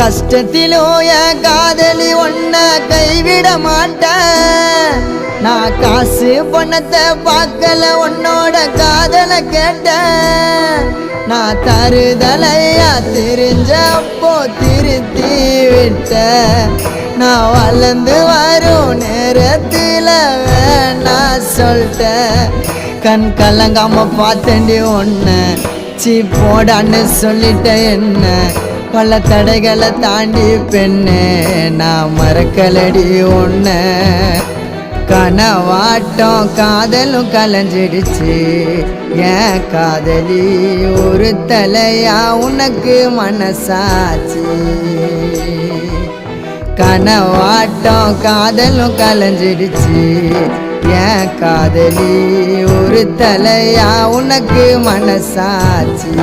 கஷ்டத்திலும் என் காதலி ஒன்ன கைவிட மாட்டேன். நான் காசு பணத்தை பார்க்கல உன்னோட காதலை கேட்டேன். நான் தருதலையா தெரிஞ்சப்போ திருத்தி விட்ட. நான் வளர்ந்து வரும் நேரத்தில் வேணா சொல்லிட்டேன். கண் கலங்காம பார்த்தேன்டி ஒன்ன சீ போடான்னு சொல்லிட்ட. என்ன பல தடைகளை தாண்டி பெண்ணே நான் மறக்கலடி ஒன்ன. கனவாட்டம் காதலும் கலைஞ்சிடுச்சு என் காதலி ஒரு தலையா உனக்கு மனசாச்சு. கனவாட்டம் காதலும் கலைஞ்சிடுச்சு என் காதலி ஒரு தலையா உனக்கு மனசாச்சு.